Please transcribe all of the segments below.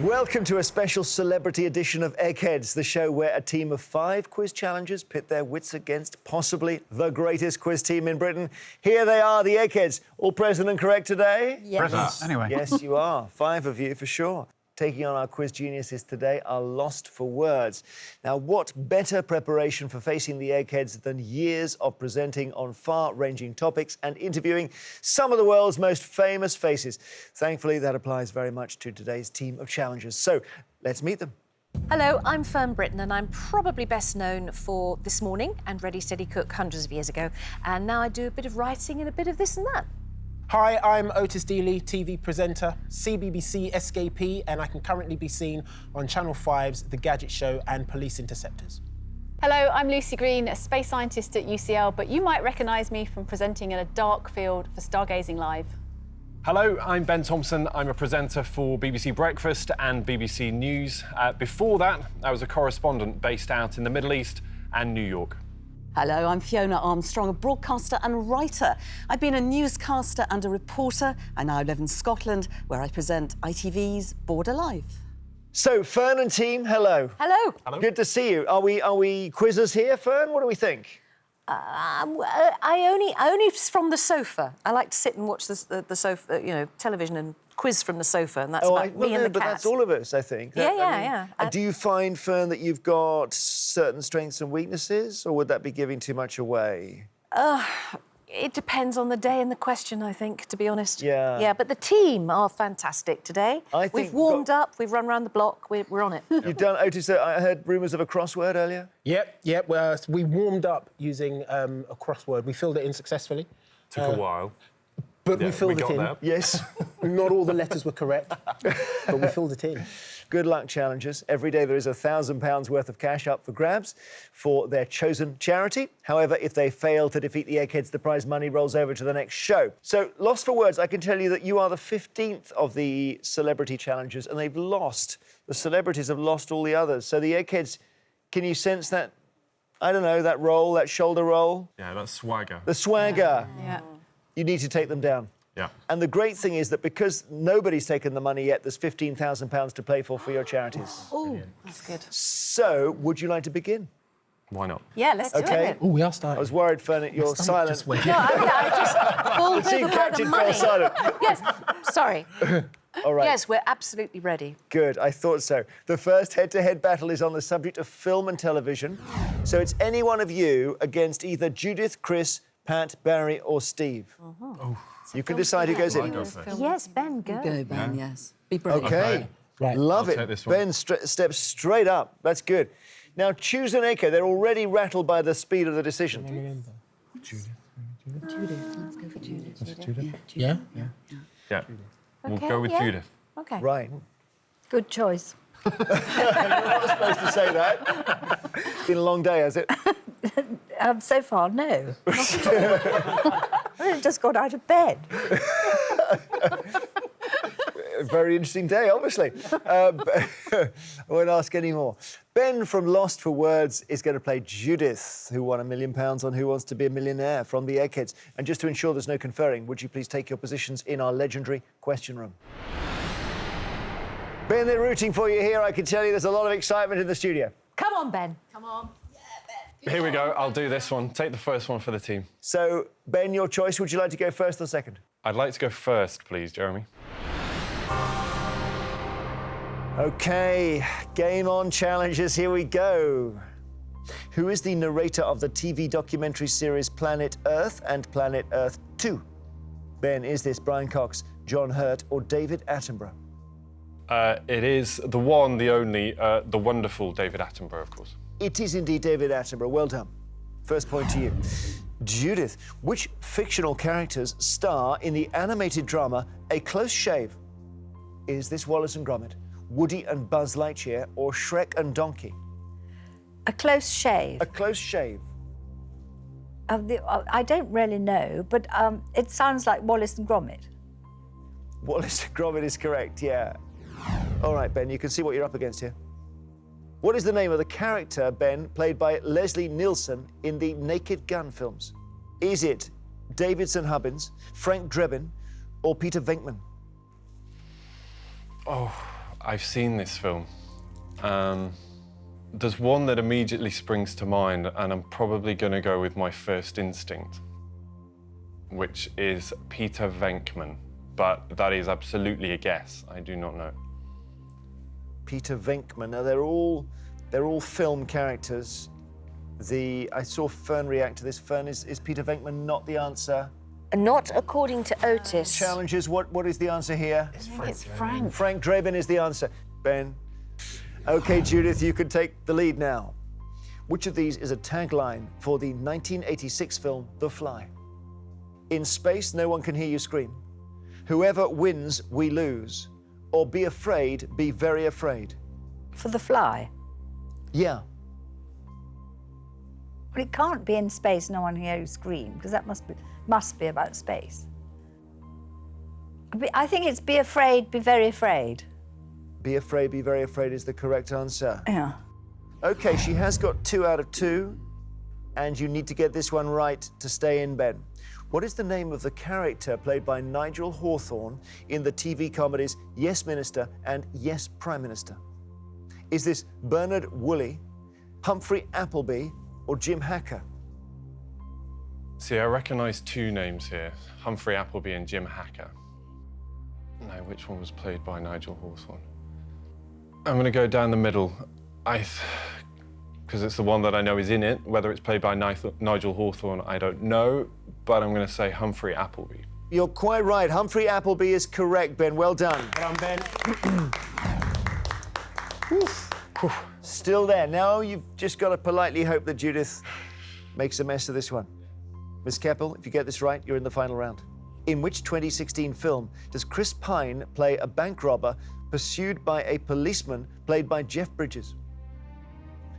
Welcome to a special celebrity edition of Eggheads, the show where a team of 5 quiz challengers pit their wits against possibly the greatest quiz team in Britain. Here they are, the Eggheads. All present and correct today? Yes. Anyway. Yes, you are. 5 of you for sure. Taking on our quiz geniuses today are lost for words. Now, what better preparation for facing the Eggheads than years of presenting on far-ranging topics and interviewing some of the world's most famous faces? Thankfully, that applies very much to today's team of challengers. So, let's meet them. Hello, I'm Fern Britton and I'm probably best known for This Morning and Ready, Steady, Cook hundreds of years ago. And now I do a bit of writing and a bit of this and that. Hi, I'm Ortis Deley, TV presenter, CBBC escapee, and I can currently be seen on Channel 5's The Gadget Show and Police Interceptors. Hello, I'm Lucie Green, a space scientist at UCL, but you might recognise me from presenting in a dark field for Stargazing Live. Hello, I'm Ben Thompson. I'm a presenter for BBC Breakfast and BBC News. Before that, I was a correspondent based out in the Middle East and New York. Hello, I'm Fiona Armstrong, a broadcaster and writer. I've been a newscaster and a reporter. I now live in Scotland, where I present ITV's Border Live. So, Fern and team, hello. Hello. Hello. Good to see you. Are we quizzers here, Fern? What do we think? I only from the sofa. I like to sit and watch the sofa, television and quiz from the sofa, and that's about me and the but cat. that's all of us, I think. Yeah. Do you find, Fern, that you've got certain strengths and weaknesses, or would that be giving too much away? It depends on the day and the question, I think, to be honest. Yeah. Yeah, but the team are fantastic today. I think we've warmed up, we've run around the block, we're on it. You've done, Otis, I heard rumours of a crossword earlier. Yep. Well, we warmed up using a crossword. We filled it in successfully. Took a while. But Yeah, we filled we it got in. there. Yes. Not all the letters were correct, but we filled it in. Good luck, challengers. Every day there is £1,000 worth of cash up for grabs for their chosen charity. However, if they fail to defeat the Eggheads, the prize money rolls over to the next show. So, lost for words, I can tell you that you are the 15th of the celebrity challengers, and they've lost. The celebrities have lost all the others. So the Eggheads, can you sense that, I don't know, that roll, that shoulder roll? Yeah, that's swagger. The swagger. Yeah. You need to take them down. Yeah. And the great thing is that because nobody's taken the money yet, there's £15,000 to play for your charities. Oh, that's good. So, would you like to begin? Why not? Yeah, let's do Okay. it. Oh, we are I starting. was worried, Fern, you're silent. No, I just pulled The team over by the captain fell money. silent. Yes, sorry. All right. Yes, we're absolutely ready. Good, I thought so. The first head-to-head battle is on the subject of film and television. So it's any one of you against either Judith, Chris, Pat, Barry or Steve. You can decide who goes in. Yes, Ben, go. Go, Ben, yes. Be brave. Okay. Right. Love I'll it. take this one. Ben steps straight up. That's good. Now choose an echo. They're already rattled by the speed of the decision. Judith, let's go for Judith. Yeah? Yeah. We'll Okay, go with yeah. Judith. Okay. Right. Good choice. You're not supposed to say that. It's been a long day, has it? So far, no. I just got out of bed. A very interesting day, obviously. I won't ask any more. Ben from Lost for Words is going to play Judith, who won £1 million on Who Wants to Be a Millionaire from the Eggheads. And just to ensure there's no conferring, would you please take your positions in our legendary question room? Ben, they're rooting for you here. I can tell you there's a lot of excitement in the studio. Come on, Ben. Come on. Here we go. I'll do this one. Take the first one for the team. So, Ben, your choice. Would you like to go first or second? I'd like to go first, please, Jeremy. OK, game on, challengers, here we go. Who is the narrator of the TV documentary series Planet Earth and Planet Earth 2? Ben, is this Brian Cox, John Hurt or David Attenborough? It is the one, the only, the wonderful David Attenborough, of course. It is indeed David Attenborough. Well done. First point to you. Judith, which fictional characters star in the animated drama A Close Shave? Is this Wallace and Gromit, Woody and Buzz Lightyear, or Shrek and Donkey? A close shave. A Close Shave. I don't really know, but it sounds like Wallace and Gromit. Wallace and Gromit is correct, yeah. All right, Ben, you can see what you're up against here. What is the name of the character, Ben, played by Leslie Nielsen in the Naked Gun films? Is it Davidson Hubbins, Frank Drebin, or Peter Venkman? Oh, I've seen this film. There's one that immediately springs to mind, and I'm probably going to go with my first instinct, which is Peter Venkman, but that is absolutely a guess. I do not know. Peter Venkman. Now they're all film characters. I saw Fern react to this. Fern, is Peter Venkman not the answer? Not according to Otis. Challenges. What is the answer here? It's Frank. Frank Drebin is the answer. Ben. Okay, Judith, you can take the lead now. Which of these is a tagline for the 1986 film The Fly? In space, no one can hear you scream. Whoever wins, we lose. Or be afraid, be very afraid. For The Fly. Yeah. Well, it can't be in space, no one hear you scream, because that must be about space. I think it's be afraid, be very afraid. Be afraid, be very afraid is the correct answer. Yeah. Okay, she has got 2 out of 2, and you need to get this one right to stay in, Ben. What is the name of the character played by Nigel Hawthorne in the TV comedies Yes Minister and Yes Prime Minister? Is this Bernard Woolley, Humphrey Appleby, or Jim Hacker? See, I recognise 2 names here, Humphrey Appleby and Jim Hacker. No, which one was played by Nigel Hawthorne? I'm going to go down the middle. Because it's the one that I know is in it. Whether it's played by Nigel Hawthorne, I don't know, but I'm going to say Humphrey Appleby. You're quite right. Humphrey Appleby is correct, Ben. Well done. Well done, Ben. Still there. Now you've just got to politely hope that Judith makes a mess of this one. Miss Keppel, if you get this right, you're in the final round. In which 2016 film does Chris Pine play a bank robber pursued by a policeman played by Jeff Bridges?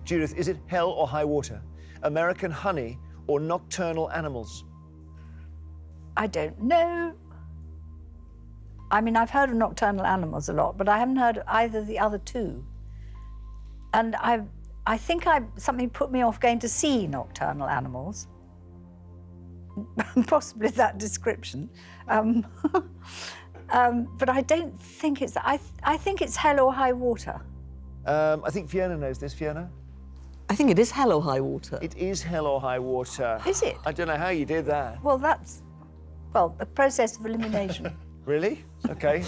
Judith, is it Hell or High Water, American Honey, or Nocturnal Animals? I don't know. I mean, I've heard of Nocturnal Animals a lot, but I haven't heard of either of the other 2. And I think something put me off going to see Nocturnal Animals. Possibly that description. But I don't think it's... I think it's Hell or High Water. I think Fiona knows this. Fiona? I think it is Hell or High Water. It is Hell or High Water. Is it? I don't know how you did that. Well, that's... Well, a process of elimination. Really? Okay.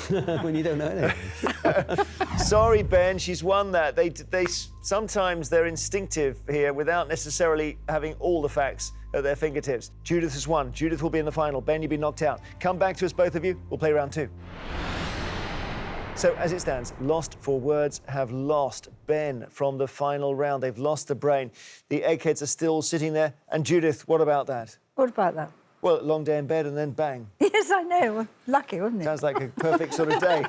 When you don't know anything. Sorry, Ben, she's won that. They sometimes they're instinctive here without necessarily having all the facts at their fingertips. Judith has won. Judith will be in the final. Ben, you've been knocked out. Come back to us, both of you. We'll play round 2. So, as it stands, Lost for Words have lost Ben from the final round. They've lost the brain. The Eggheads are still sitting there. And Judith, what about that? What about that? Well, long day in bed and then bang. Yes, I know. Well, lucky, wasn't it? Sounds like a perfect sort of day.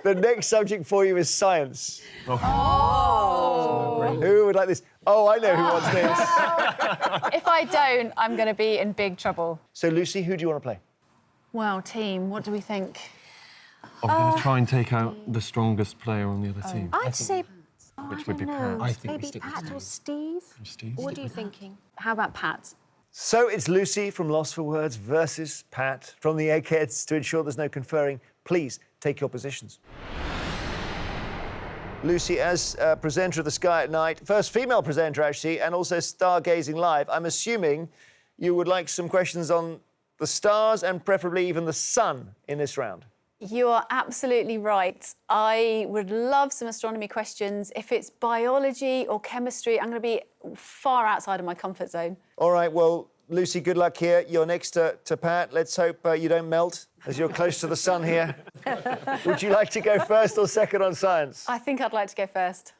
The next subject for you is science. Oh. Who would like this? Oh, I know who wants this. If I don't, I'm going to be in big trouble. So, Lucy, who do you want to play? Well, team, what do we think? I'm going to try and take out the strongest player on the other team, I'd say... which would be no, Pat. I think we maybe stick with Pat Pat. or Steve? Steve? What are you thinking? How about Pat? So it's Lucy from Lost for Words versus Pat from the Eggheads. To ensure there's no conferring, please take your positions. Lucy, as presenter of The Sky at Night, first female presenter, actually, and also Stargazing Live, I'm assuming you would like some questions on the stars and preferably even the sun in this round. You are absolutely right. I would love some astronomy questions. If it's biology or chemistry, I'm going to be far outside of my comfort zone. All right, well, Lucy, good luck here. You're next to Pat. Let's hope you don't melt as you're close to the sun here. Would you like to go first or second on science? I think I'd like to go first.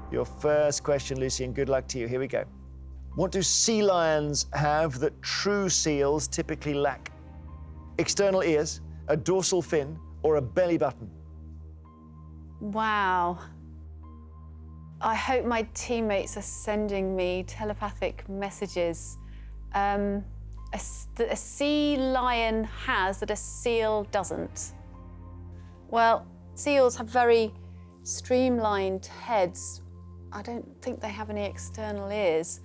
Your first question, Lucy, and good luck to you. Here we go. What do sea lions have that true seals typically lack? External ears, a dorsal fin, or a belly button? Wow. I hope my teammates are sending me telepathic messages. A sea lion has that a seal doesn't. Well, seals have very streamlined heads. I don't think they have any external ears.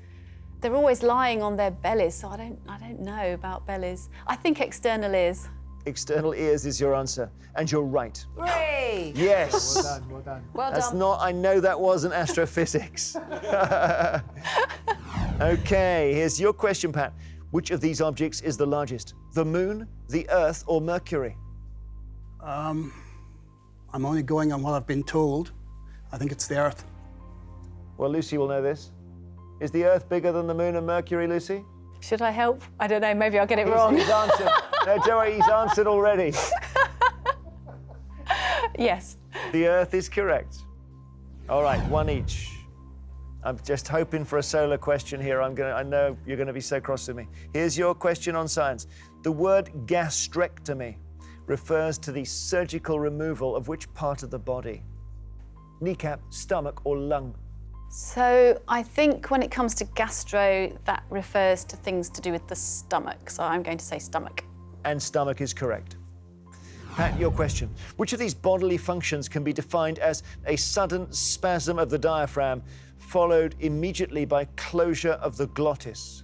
they're always lying on their bellies, so I don't know about bellies. I think external ears. External ears is your answer, and you're right. Hooray! Yes. Well done, well done. Well That's done. not, I know that wasn't astrophysics. Okay, here's your question, Pat. Which of these objects is the largest? The moon, the Earth, or Mercury? I'm only going on what I've been told. I think it's the Earth. Well, Lucy will know this. Is the Earth bigger than the moon and Mercury, Lucy? Should I help? I don't know, maybe I'll get it wrong. He's answered. No, don't worry, he's answered already. Yes. The Earth is correct. All right, one each. I'm just hoping for a solar question here. I know you're going to be so cross with me. Here's your question on science. The word gastrectomy refers to the surgical removal of which part of the body? Kneecap, stomach, or lung? So I think when it comes to gastro, that refers to things to do with the stomach. So I'm going to say stomach. And stomach is correct. Pat, your question. Which of these bodily functions can be defined as a sudden spasm of the diaphragm followed immediately by closure of the glottis?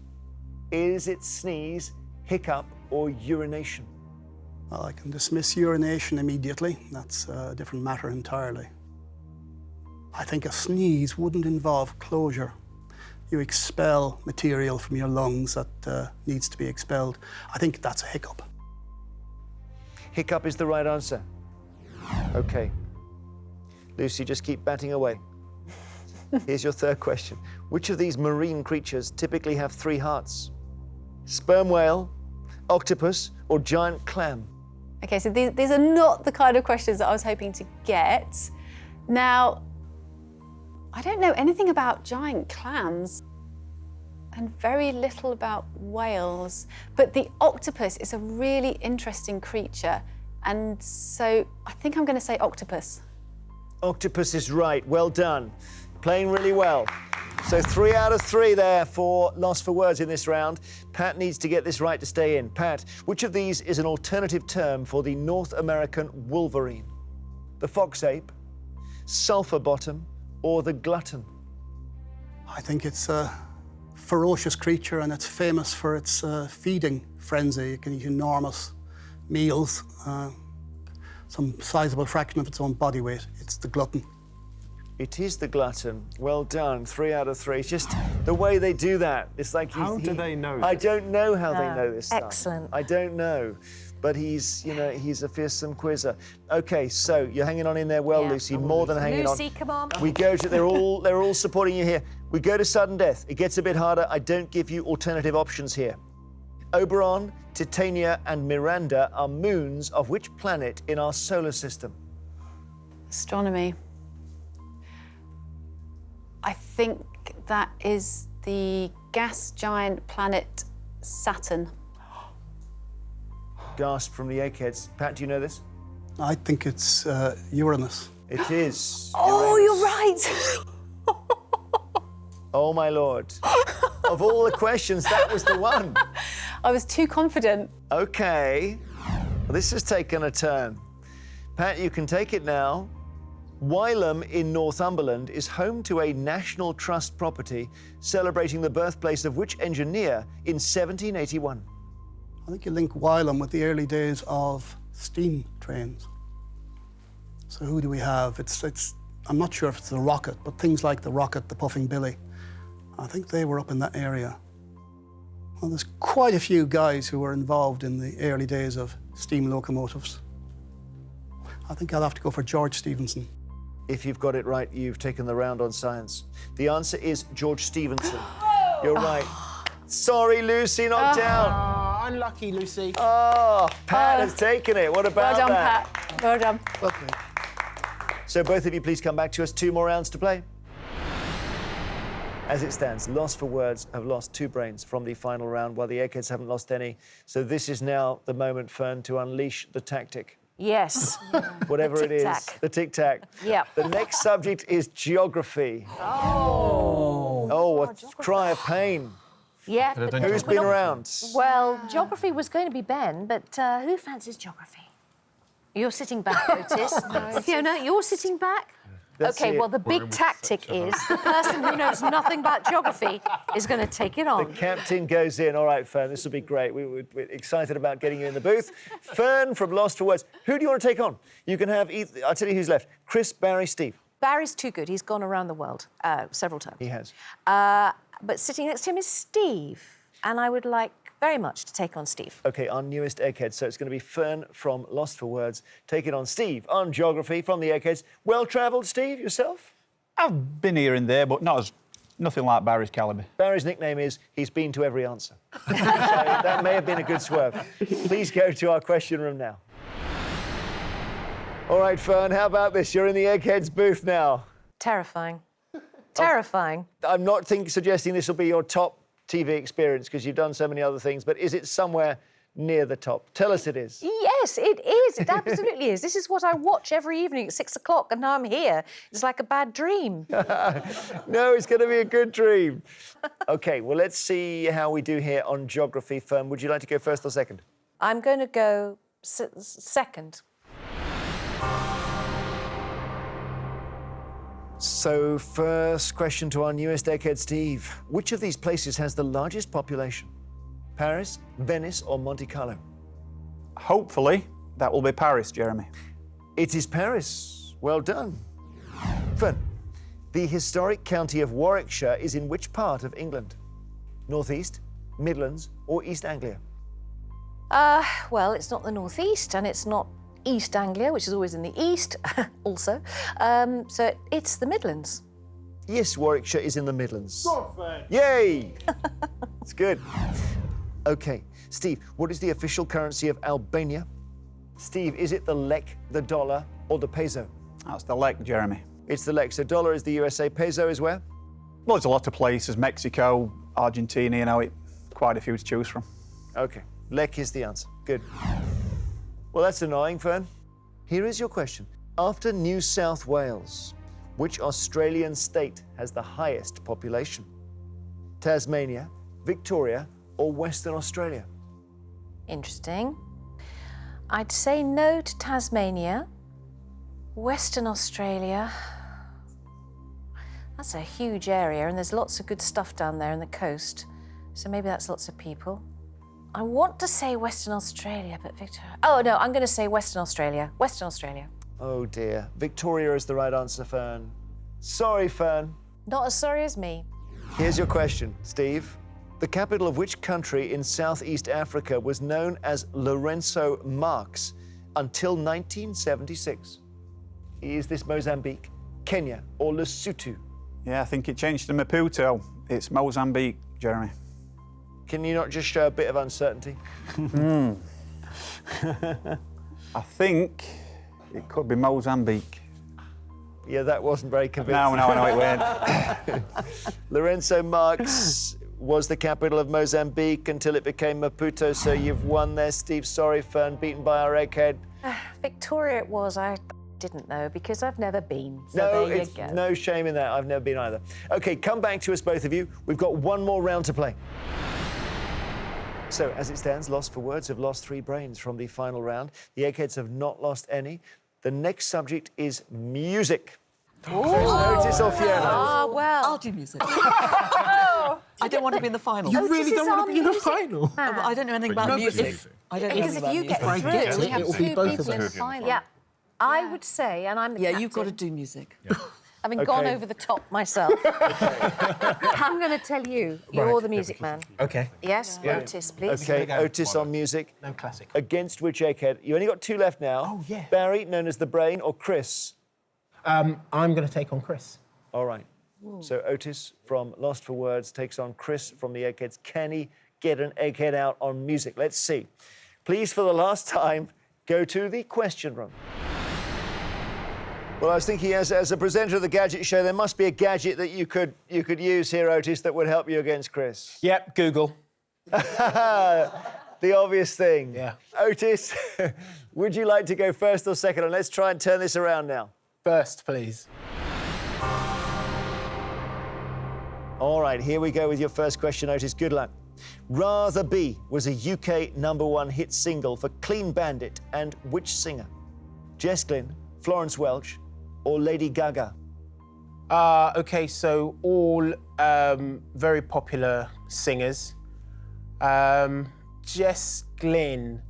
Is it sneeze, hiccup, or urination? Well, I can dismiss urination immediately. That's a different matter entirely. I think a sneeze wouldn't involve closure. You expel material from your lungs that needs to be expelled. I think that's a hiccup. Hiccup is the right answer. Okay. Lucy, just keep batting away. Here's your third question. Which of these marine creatures typically have 3 hearts? Sperm whale, octopus, or giant clam? Okay, so these are not the kind of questions that I was hoping to get. Now, I don't know anything about giant clams and very little about whales, but the octopus is a really interesting creature, and so I think I'm going to say octopus. Octopus is right. Well done. Playing really well. So 3 out of 3 there for Lost for Words in this round. Pat needs to get this right to stay in. Pat, which of these is an alternative term for the North American wolverine? The fox ape, sulphur bottom, or the glutton? I think it's a ferocious creature and it's famous for its feeding frenzy. It can eat enormous meals, some sizable fraction of its own body weight. It's the glutton. It is the glutton. Well done. 3 out of 3. It's just the way they do that. It's like How do they know I this? don't know how they know this stuff. Excellent. I don't know. But he's a fearsome quizzer. Okay, so you're hanging on in there well, Yeah. Lucy. More than hanging on. Lucy, come on. We go to, they're all supporting you here. We go to sudden death. It gets a bit harder. I don't give you alternative options here. Oberon, Titania, and Miranda are moons of which planet in our solar system? Astronomy. I think that is the gas giant planet Saturn. Gasp from the Eggheads. Pat, do you know this? I think it's Uranus. It is. Oh, you're right. Oh, my Lord. Of all the questions, that was the one. I was too confident. Okay. Well, this has taken a turn. Pat, you can take it now. Wylam in Northumberland is home to a National Trust property celebrating the birthplace of which engineer in 1781? I think you link Wylam with the early days of steam trains. So who do we have? I'm not sure if it's the Rocket, but things like the Rocket, the Puffing Billy, I think they were up in that area. Well, there's quite a few guys who were involved in the early days of steam locomotives. I think I'll have to go for George Stephenson. If you've got it right, you've taken the round on science. The answer is George Stephenson. You're right. Sorry, Lucy, knocked out. Unlucky, Lucy. Oh, Pat has taken it. What about Well done, that? Pat. Well done. Okay. So both of you, please come back to us. 2 more rounds to play. As it stands, Lost for Words have lost 2 brains from the final round, while the Eggheads haven't lost any. So this is now the moment, Fern, to unleash the tactic. Yes. Whatever it is, tic-tac. the tic-tac. Yep. The next subject is geography. Oh, a cry of pain. Yeah. Could have but done Who's we're been not- around? Well, geography was going to be Ben, but who fancies geography? You're sitting back, Otis. Fiona, you're sitting back. Let's see OK, it. well, the big tactic is the person who knows nothing about geography is going to take it The on. captain goes in. All right, Fern, this will be great. We're excited about getting you in the booth. Fern from Lost for Words. Who do you want to take on? You can have either... I'll tell you who's left. Chris, Barry, Steve. Barry's too good. He's gone around the world several times. He has. But sitting next to him is Steve, and I would like very much to take on Steve. OK, our newest Egghead. So it's going to be Fern from Lost for Words taking on Steve on geography from the Eggheads. Well-travelled, Steve, yourself? I've been here and there, but nothing like Barry's calibre. Barry's nickname is he's been to every answer. So that may have been a good swerve. Please go to our question room now. All right, Fern, how about this? You're in the Eggheads booth now. Terrifying. Terrifying. I'm not suggesting this will be your top TV experience because you've done so many other things, but is it somewhere near the top? Tell us it is. Yes, it is. It absolutely is. This is what I watch every evening at 6 o'clock, and now I'm here. It's like a bad dream. No, it's going to be a good dream. OK, well, let's see how we do here on geography. Fern, would you like to go first or second? I'm going to go second. So, first question to our newest Egghead, Steve. Which of these places has the largest population? Paris, Venice, or Monte Carlo? Hopefully, that will be Paris, Jeremy. It is Paris. Well done. Fern, the historic county of Warwickshire is in which part of England? Northeast, Midlands, or East Anglia? Well, it's not the northeast, and it's not East Anglia, which is always in the east, also. So it's the Midlands. Yes, Warwickshire is in the Midlands. Yay! It's good. OK, Steve, what is the official currency of Albania? Steve, is it the lek, the dollar, or the peso? That's the lek, Jeremy. It's the lek. So dollar is the USA, peso is where? Well, there's a lot of places, Mexico, Argentina, quite a few to choose from. OK, lek is the answer. Good. Well, that's annoying, Fern. Here is your question. After New South Wales, which Australian state has the highest population? Tasmania, Victoria, or Western Australia? Interesting. I'd say no to Tasmania. Western Australia. That's a huge area, and there's lots of good stuff down there in the coast. So maybe that's lots of people. I want to say Western Australia, but Victoria... Oh, no, I'm going to say Western Australia. Western Australia. Oh, dear. Victoria is the right answer, Fern. Sorry, Fern. Not as sorry as me. Here's your question, Steve. The capital of which country in Southeast Africa was known as Lourenço Marques until 1976? Is this Mozambique, Kenya, or Lesotho? Yeah, I think it changed to Maputo. It's Mozambique, Jeremy. Can you not just show a bit of uncertainty? I think it could be Mozambique. Yeah, that wasn't very convincing. No, I know it went. Lourenço Marques was the capital of Mozambique until it became Maputo, so you've won there, Steve. Sorry, Fern, beaten by our Egghead. Victoria it was. I didn't know because I've never been. So No, there it's you go. no shame in that. I've never been either. OK, come back to us, both of you. We've got one more round to play. So, as it stands, Lost for Words have lost 3 brains from the final round. The Eggheads have not lost any. The next subject is music. So it's Ortis or Fiona. Ah, well. I'll do music. I don't want to be in the final. You really don't want to be in the final? I don't know anything about music. I don't know Because anything if about you music. get through, it, we have it'll 2 be both of people in us. the final. Yeah. I would say, and I'm the Yeah, captain, you've got to do music. having gone Okay. over the top myself, I'm going to tell you, you're the music man. OK. Yes, Ortis, please. OK, go. Ortis on music. No classic. Against which Egghead? You only got 2 left now. Oh, yeah. Barry, known as the Brain, or Chris? I'm going to take on Chris. All right. So Ortis from Lost for Words takes on Chris from the Eggheads. Can he get an Egghead out on music? Let's see. Please, for the last time, go to the question room. Well, I was thinking, as a presenter of the Gadget Show, there must be a gadget that you could use here, Ortis, that would help you against Chris. Yep, Google. The obvious thing. Yeah. Ortis, would you like to go first or second? And let's try and turn this around now. First, please. All right, here we go with your first question, Ortis. Good luck. Rather Be was a UK #1 hit single for Clean Bandit and which singer? Jess Glynne, Florence Welch, or Lady Gaga? Okay, so all very popular singers. Jess Glynn,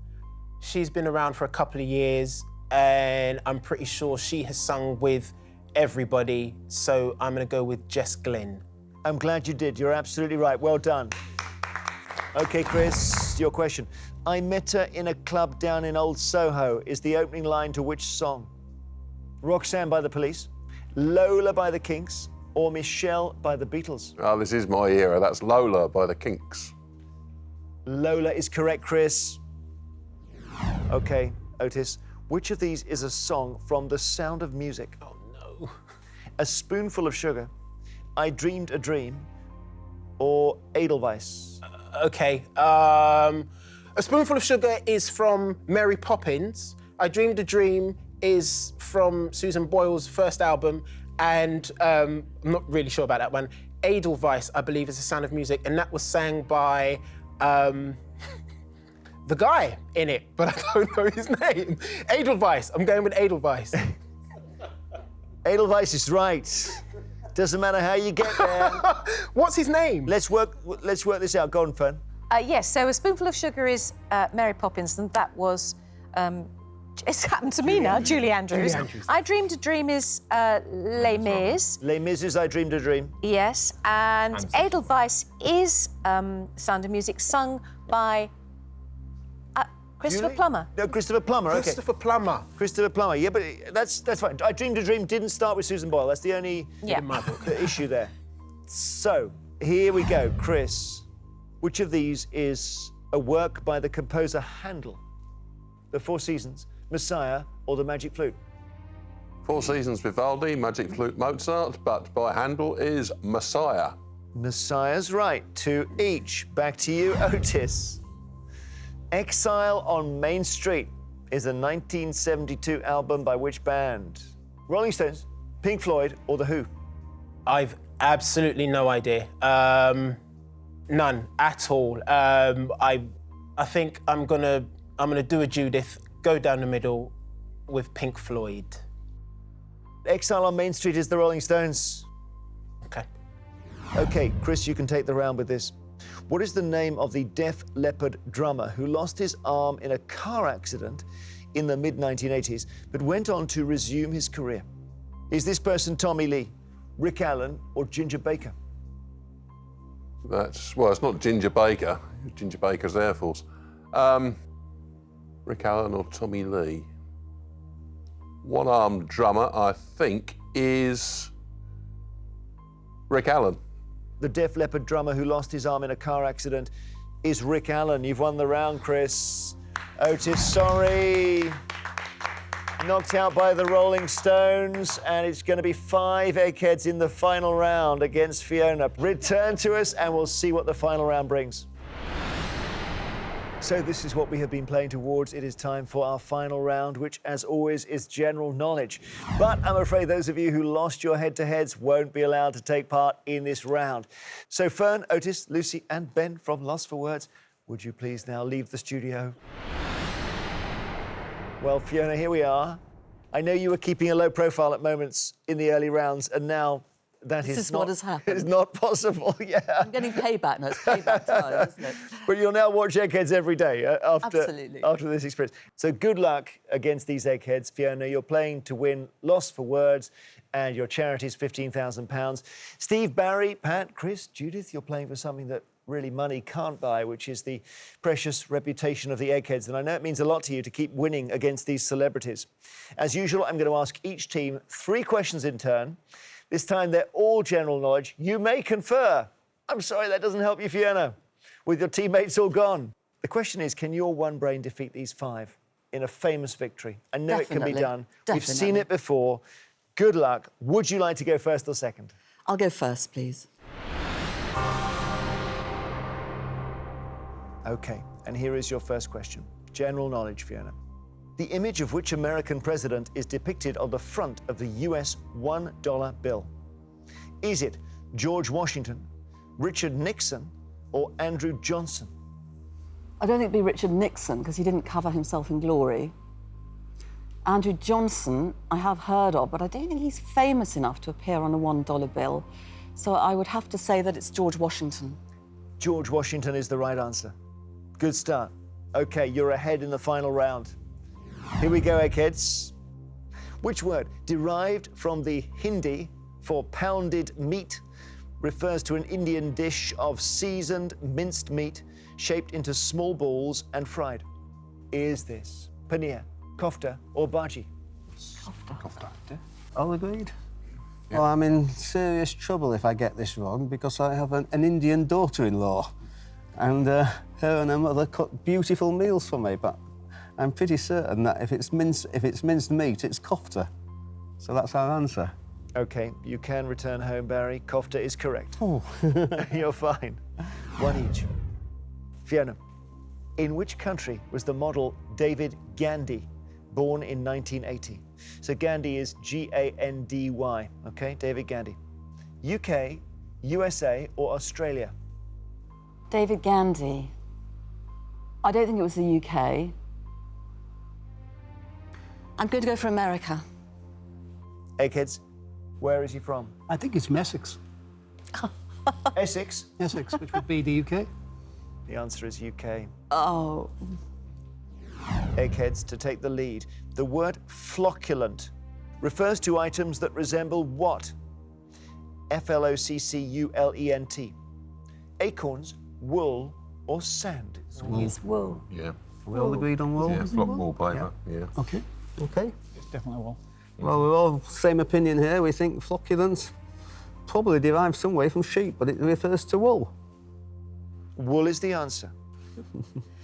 she's been around for a couple of years, and I'm pretty sure she has sung with everybody, so I'm going to go with Jess Glynn. I'm glad you did. You're absolutely right. Well done. OK, Chris, your question. I met her in a club down in Old Soho is the opening line to which song? Roxanne by the Police, Lola by the Kinks, or Michelle by the Beatles? Oh, this is my era. That's Lola by the Kinks. Lola is correct, Chris. OK, Otis. Which of these is a song from The Sound of Music? Oh, no. A Spoonful of Sugar, I Dreamed a Dream, or Edelweiss? Okay, A Spoonful of Sugar is from Mary Poppins. I Dreamed a Dream is from Susan Boyle's first album, and I'm not really sure about that one. Edelweiss, I believe, is The Sound of Music, and that was sang by the guy in it, but I don't know his name. Edelweiss, I'm going with Edelweiss. Edelweiss is right. Doesn't matter how you get there. What's his name? Let's work this out. Go on, Fern. Yes, so A Spoonful of Sugar is Mary Poppins, and that was, it's happened to me now, Julie Andrews. Julie Andrews. I Dreamed a Dream is Les Mis. Les Mis is I Dreamed a Dream. Yes, and Edelweiss is Sound of Music, sung by Christopher Julie? Plummer. No, Christopher Plummer, OK. Christopher Plummer. Christopher Plummer, yeah, but that's fine. I Dreamed a Dream didn't start with Susan Boyle. That's the only the issue there. So, here we go, Chris. Which of these is a work by the composer Handel? The Four Seasons, Messiah, or the Magic Flute? Four Seasons Vivaldi, Magic Flute Mozart, but by Handel is Messiah. Messiah's right, 2 each. Back to you, Otis. Exile on Main Street is a 1972 album by which band? Rolling Stones, Pink Floyd, or The Who? I've absolutely no idea. None at all. I think I'm gonna do a Judith, go down the middle with Pink Floyd. Exile on Main Street is the Rolling Stones. Okay. OK, Chris, you can take the round with this. What is the name of the Def Leppard drummer who lost his arm in a car accident in the mid-1980s, but went on to resume his career? Is this person Tommy Lee, Rick Allen, or Ginger Baker? Well, it's not Ginger Baker. Ginger Baker's Air Force. Rick Allen or Tommy Lee. One-armed drummer, I think, is Rick Allen. The Def Leppard drummer who lost his arm in a car accident is Rick Allen. You've won the round, Chris. Otis, sorry. Knocked out by the Rolling Stones, and it's going to be 5 Eggheads in the final round against Fiona. Return to us, and we'll see what the final round brings. So this is what we have been playing towards. It is time for our final round, which, as always, is general knowledge. But I'm afraid those of you who lost your head-to-heads won't be allowed to take part in this round. So Fern, Otis, Lucie, and Ben from Lost for Words, would you please now leave the studio? Well, Fiona, here we are. I know you were keeping a low profile at moments in the early rounds, and now This is what has happened. It's not possible, yeah. I'm getting payback now. It's payback time, isn't it? But you'll now watch Eggheads every day after this experience. So good luck against these Eggheads, Fiona. You're playing to win Lost for Words, and your charity is £15,000. Steve, Barry, Pat, Chris, Judith, you're playing for something that really money can't buy, which is the precious reputation of the Eggheads. And I know it means a lot to you to keep winning against these celebrities. As usual, I'm going to ask each team 3 questions in turn. This time, they're all general knowledge. You may confer. I'm sorry, that doesn't help you, Fiona, with your teammates all gone. The question is, can your one brain defeat these 5 in a famous victory? I know it can be done. We've seen it before. Good luck. Would you like to go first or second? I'll go first, please. OK, and here is your first question. General knowledge, Fiona. The image of which American president is depicted on the front of the US $1 bill? Is it George Washington, Richard Nixon, or Andrew Johnson? I don't think it'd be Richard Nixon, because he didn't cover himself in glory. Andrew Johnson, I have heard of, but I don't think he's famous enough to appear on a $1 bill. So I would have to say that it's George Washington. George Washington is the right answer. Good start. OK, you're ahead in the final round. Here we go, Eggheads. Which word, derived from the Hindi for pounded meat, refers to an Indian dish of seasoned minced meat shaped into small balls and fried? Is this paneer, kofta, or bhaji? Kofta. All agreed? Yeah. Well, I'm in serious trouble if I get this wrong because I have an Indian daughter-in-law and her and her mother cook beautiful meals for me, but I'm pretty certain that if it's minced meat, it's kofta. So that's our answer. OK, you can return home, Barry. Kofta is correct. Oh. You're fine. One each. Fiona, in which country was the model David Gandy born in 1980? So Gandy is G-A-N-D-Y, OK? David Gandy. UK, USA, or Australia? David Gandy. I don't think it was the UK. I'm going to go for America. Eggheads, where is he from? I think it's Essex. Essex? Essex, which would be the UK. The answer is UK. Oh. Eggheads, to take the lead. The word flocculent refers to items that resemble what? F-L-O-C-C-U-L-E-N-T. Acorns, wool, or sand? It's wool. Yeah. Are we all agreed on wool? Yeah, flock wallpaper. Yeah. OK. OK. It's definitely wool. Well, we're all same opinion here. We think flocculence probably derives some way from sheep, but it refers to wool. Wool is the answer.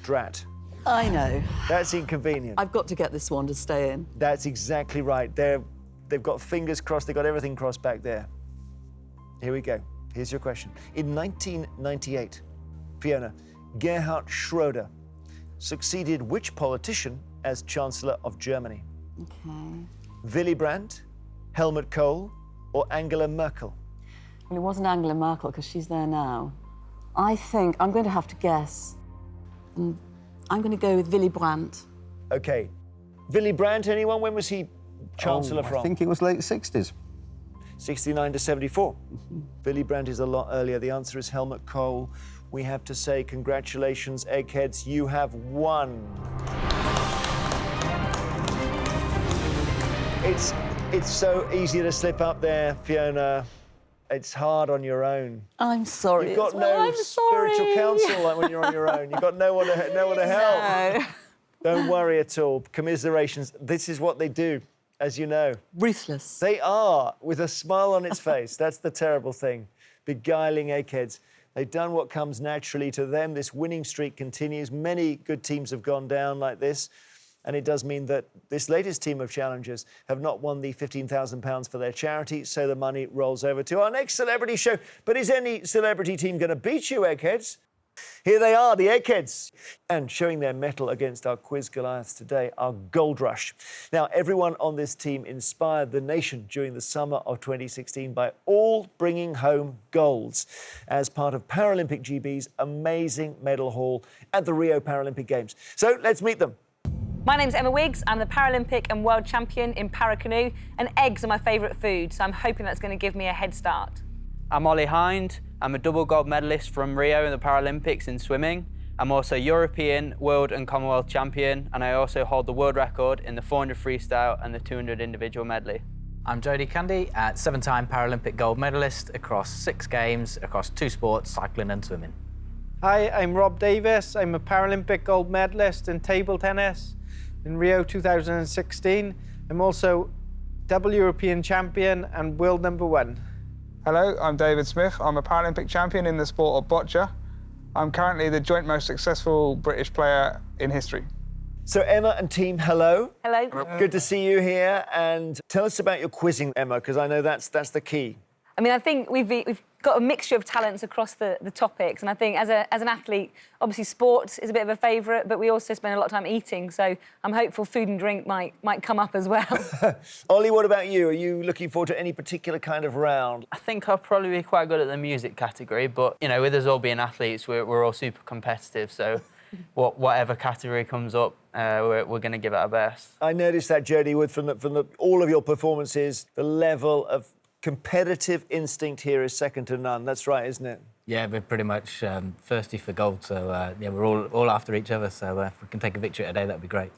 Drat. I know. That's inconvenient. I've got to get this one to stay in. That's exactly right. They've got fingers crossed, they've got everything crossed back there. Here we go. Here's your question. In 1998, Fiona, Gerhard Schroeder succeeded which politician as Chancellor of Germany? OK. Willy Brandt, Helmut Kohl, or Angela Merkel? Well, it wasn't Angela Merkel, because she's there now. I think I'm going to have to guess. I'm going to go with Willy Brandt. OK. Willy Brandt, anyone? When was he Chancellor from? I think it was late 60s. 69 to 74. Willy Brandt is a lot earlier. The answer is Helmut Kohl. We have to say congratulations, Eggheads. You have won. It's so easy to slip up there, Fiona. It's hard on your own. I'm sorry. You've got no spiritual counsel like when you're on your own. You've got no one to help. No. Don't worry at all. Commiserations. This is what they do, as you know. Ruthless. They are, with a smile on its face. That's the terrible thing. Beguiling Eggheads. They've done what comes naturally to them. This winning streak continues. Many good teams have gone down like this. And it does mean that this latest team of challengers have not won the £15,000 for their charity, so the money rolls over to our next celebrity show. But is any celebrity team going to beat you, Eggheads? Here they are, the Eggheads. And showing their mettle against our quiz Goliaths today, our Gold Rush. Now, everyone on this team inspired the nation during the summer of 2016 by all bringing home golds as part of Paralympic GB's amazing medal haul at the Rio Paralympic Games. So let's meet them. My name's Emma Wiggs. I'm the Paralympic and World Champion in para-canoe, and eggs are my favourite food, so I'm hoping that's going to give me a head start. I'm Hynd. I'm a double gold medalist from Rio in the Paralympics in swimming. I'm also European, World and Commonwealth Champion, and I also hold the world record in the 400 freestyle and the 200 individual medley. I'm Jody Cundy, a 7-time Paralympic gold medalist across 6 games, across 2 sports, cycling and swimming. Hi, I'm Rob Davis. I'm a Paralympic gold medalist in table tennis in Rio 2016. I'm also double European champion and world #1. Hello, I'm David Smith. I'm a Paralympic champion in the sport of boccia. I'm currently the joint most successful British player in history. So Emma and team, hello. Hello. Good to see you here. And tell us about your quizzing, Emma, because I know that's the key. I mean, I think we've got a mixture of talents across the topics, and I think as an athlete, obviously sport is a bit of a favourite, but we also spend a lot of time eating, so I'm hopeful food and drink might come up as well. Ollie, what about you? Are you looking forward to any particular kind of round? I think I'll probably be quite good at the music category, but, you know, with us all being athletes, we're all super competitive, so whatever category comes up, we're going to give it our best. I noticed that, Jody, from all of your performances, the level of competitive instinct here is second to none. That's right, isn't it? Yeah, we're pretty much thirsty for gold, so yeah, we're all after each other. So if we can take a victory today, that'd be great.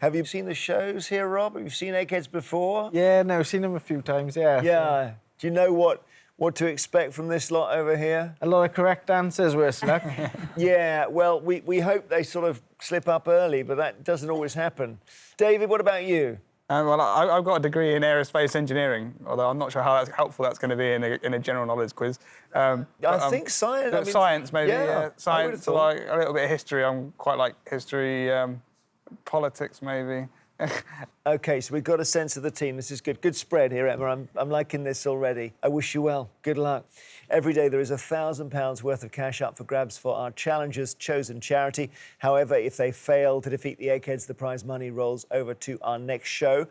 Have you seen the shows here, Rob? Have you seen Eggheads before? Yeah, no, I've seen them a few times, yeah. Yeah. Do you know what to expect from this lot over here? A lot of correct answers, worse luck. Yeah, well, we hope they sort of slip up early, but that doesn't always happen. David, what about you? Well, I've got a degree in aerospace engineering, although I'm not sure how helpful that's going to be in a general knowledge quiz. I think science. I mean, science, maybe. yeah, Science, like a little bit of history. I'm quite like history, politics, maybe. OK, so we've got a sense of the team. This is good. Good spread here, Emma. I'm liking this already. I wish you well. Good luck. Every day there is £1,000 worth of cash up for grabs for our challengers' chosen charity. However, if they fail to defeat the Eggheads, the prize money rolls over to our next show.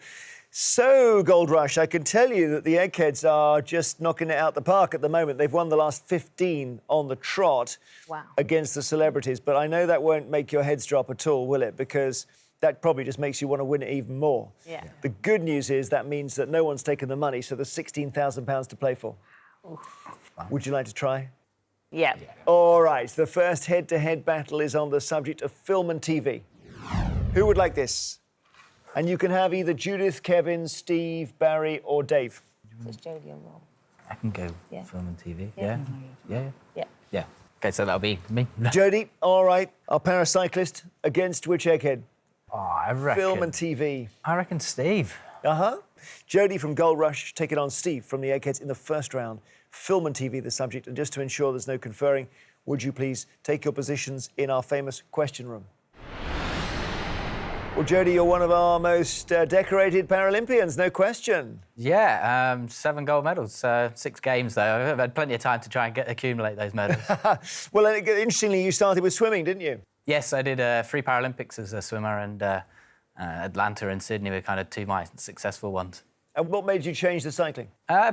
So, Gold Rush, I can tell you that the Eggheads are just knocking it out the park at the moment. They've won the last 15 on the trot against the celebrities. But I know that won't make your heads drop at all, will it? Because that probably just makes you want to win it even more. Yeah. The good news is that means that no one's taken the money, so there's £16,000 to play for. Would you like to try? Yeah. All right, the first head-to-head battle is on the subject of film and TV. Who would like this? And you can have either Judith, Kevin, Steve, Barry or Dave. It's Jody or Rob. I can go film and TV. Yeah. Yeah. Yeah. OK, so that'll be me. Jody, all right. Our paracyclist against which Egghead? Oh, I reckon... Film and TV. I reckon Steve. Uh-huh. Jody from Gold Rush taking on Steve from the Eggheads in the first round. Film and TV, the subject. And just to ensure there's no conferring, would you please take your positions in our famous question room? Well, Jody, you're one of our most decorated Paralympians, no question. Yeah, 7 gold medals, 6 games, though. I've had plenty of time to try and accumulate those medals. Well, interestingly, you started with swimming, didn't you? Yes, I did 3 Paralympics as a swimmer, and Atlanta and Sydney were kind of 2 of my successful ones. And what made you change the cycling?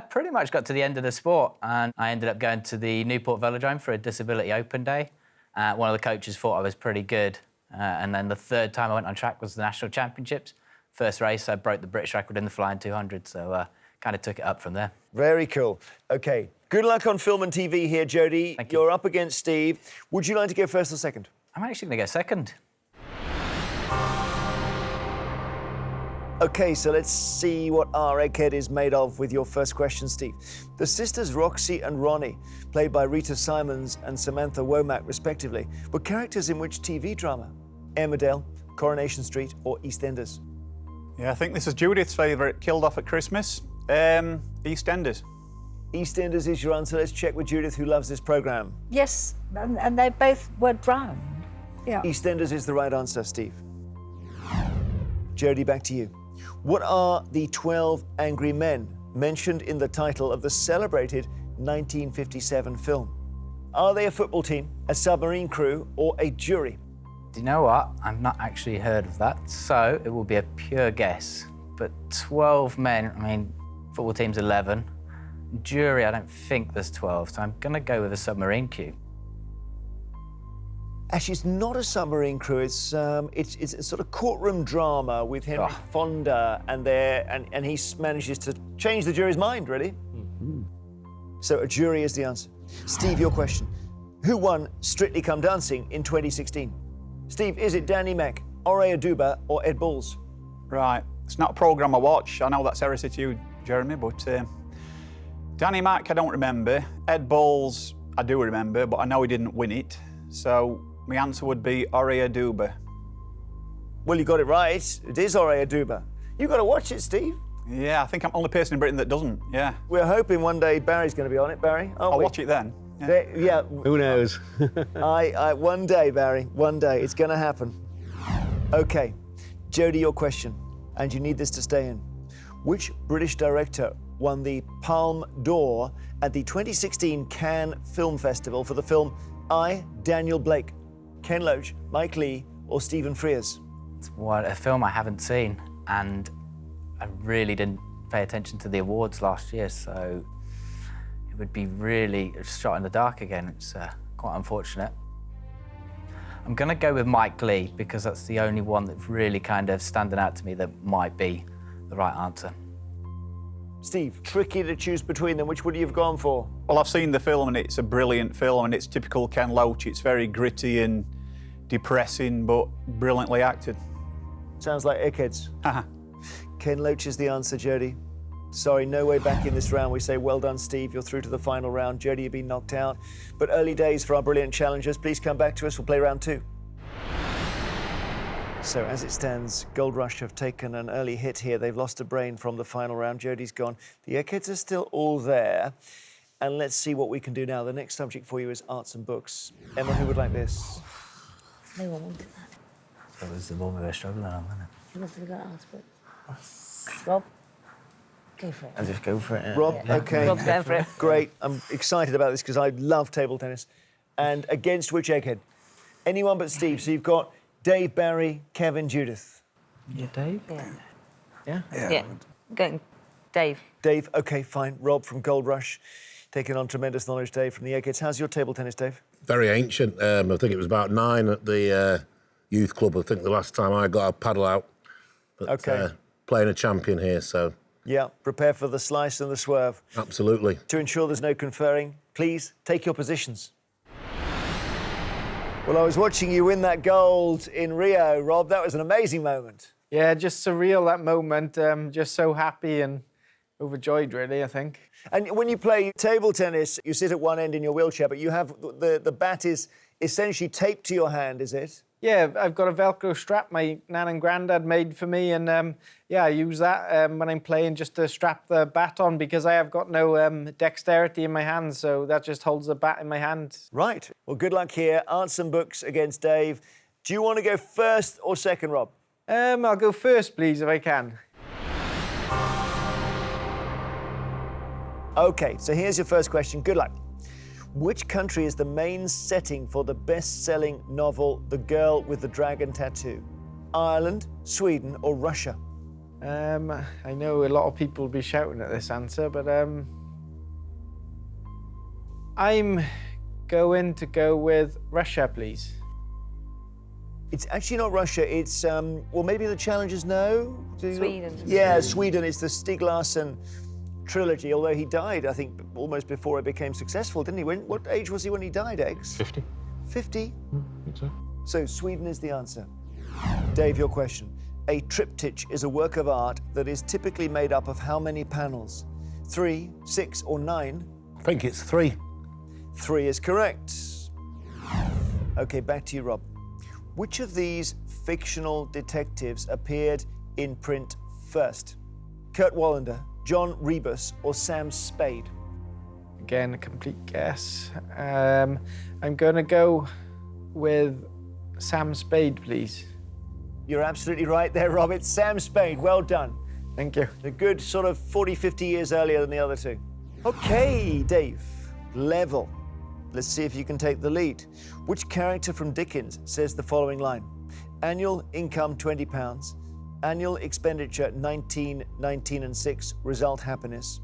Pretty much got to the end of the sport, and I ended up going to the Newport Velodrome for a Disability Open Day. One of the coaches thought I was pretty good, and then the third time I went on track was the National Championships. First race, I broke the British record in the flying 200, so kind of took it up from there. Very cool. OK, good luck on film and TV here, Jody. Thank you. You're up against Steve. Would you like to go first or second? I'm actually going to go second. OK, so let's see what our Egghead is made of with your first question, Steve. The sisters Roxy and Ronnie, played by Rita Simons and Samantha Womack, respectively, were characters in which TV drama? Emmerdale, Coronation Street or EastEnders? Yeah, I think this is Judith's favourite, Killed Off at Christmas. EastEnders. EastEnders is your answer. Let's check with Judith, who loves this programme. Yes, and they both were drowned. Yeah. EastEnders is the right answer, Steve. Jody, back to you. What are the 12 angry men mentioned in the title of the celebrated 1957 film? Are they a football team, a submarine crew, or a jury? Do you know what? I've not actually heard of that, so it will be a pure guess. But 12 men, I mean, football team's 11. Jury, I don't think there's 12, so I'm going to go with a submarine crew. Actually, it's not a submarine crew. It's a sort of courtroom drama with Henry Fonda, and he manages to change the jury's mind, really. So a jury is the answer. Steve, your question. Who won Strictly Come Dancing in 2016? Steve, is it Danny Mac, Ore Aduba, or Ed Balls? Right, it's not a programme I watch. I know that's heresy to you, Jeremy, but Danny Mac, I don't remember. Ed Balls, I do remember, but I know he didn't win it. So my answer would be Ore Aduba. Well, you got it right. It is Ore Aduba. You got to watch it, Steve. Yeah, I think I'm the only person in Britain that doesn't, yeah. We're hoping one day Barry's going to be on it, Barry, aren't I'll we? watch it then. Yeah. Who knows? One day, Barry, one day. It's going to happen. OK, Jody, your question, and you need this to stay in. Which British director won the Palme d'Or at the 2016 Cannes Film Festival for the film I, Daniel Blake? Ken Loach, Mike Leigh, or Stephen Frears? It's a film I haven't seen, and I really didn't pay attention to the awards last year, so it would be really shot in the dark again. It's quite unfortunate. I'm going to go with Mike Lee because that's the only one that's really kind of standing out to me that might be the right answer. Steve, tricky to choose between them. Which would you have gone for? Well, I've seen the film and it's a brilliant film and it's typical Ken Loach. It's very gritty and depressing, but brilliantly acted. Sounds like Eggheads. Ken Loach is the answer, Jody. Sorry, no way back in this round. We say well done, Steve. You're through to the final round. Jody, you've been knocked out. But early days for our brilliant challengers. Please come back to us. We'll play round 2. So as it stands, Gold Rush have taken an early hit here. They've lost a brain from the final round. Jody's gone. The Eggheads are still all there. And let's see what we can do now. The next subject for you is arts and books. Emma, who would like this? No one wanted that. That was the one we were struggling on, wasn't it? You must have got arts books. Rob, go for it. I'll just go for it. Rob, OK. Rob's going for it. Great. I'm excited about this because I love table tennis. And against which Egghead? Anyone but Steve. So you've got Dave, Barry, Kevin, Judith. Yeah, Dave? Yeah. Yeah? Going Dave. Dave, OK, fine. Rob from Gold Rush, taking on tremendous knowledge, Dave, from the Eggheads. How's your table tennis, Dave? Very ancient. I think it was about 9 at the youth club. I think the last time I got a paddle out. But, OK. Playing a champion here, so... Yeah, prepare for the slice and the swerve. Absolutely. To ensure there's no conferring, please take your positions. Well, I was watching you win that gold in Rio, Rob. That was an amazing moment. Yeah, just surreal, that moment. Just so happy and overjoyed, really, I think. And when you play table tennis, you sit at one end in your wheelchair, but you have the bat is essentially taped to your hand, is it? Yeah, I've got a Velcro strap my nan and granddad made for me, and yeah, I use that when I'm playing just to strap the bat on because I have got no dexterity in my hands, so that just holds the bat in my hand. Right. Well, good luck here. Arts and books against Dave. Do you want to go first or second, Rob? I'll go first, please, if I can. OK, so here's your first question. Good luck. Which country is the main setting for the best-selling novel The Girl with the Dragon Tattoo? Ireland, Sweden, or Russia? I know a lot of people will be shouting at this answer, but I'm going to go with Russia, please. It's actually not Russia. It's, well, maybe the challengers know? Sweden. Yeah, Sweden. It's the Stieg Larsson trilogy, although he died, I think, almost before it became successful, didn't he? What age was he when he died, Eggs? 50. 50? I think so. So Sweden is the answer. Dave, your question. A triptych is a work of art that is typically made up of how many panels? 3, 6, or 9? I think it's 3. 3 is correct. OK, back to you, Rob. Which of these fictional detectives appeared in print first? Kurt Wallander, John Rebus, or Sam Spade? Again, a complete guess. I'm going to go with Sam Spade, please. You're absolutely right there, Rob. It's Sam Spade. Well done. Thank you. A good sort of 40, 50 years earlier than the other two. OK, Dave. Level. Let's see if you can take the lead. Which character from Dickens says the following line? Annual income £20. Annual expenditure 19, 19 and 6, result happiness.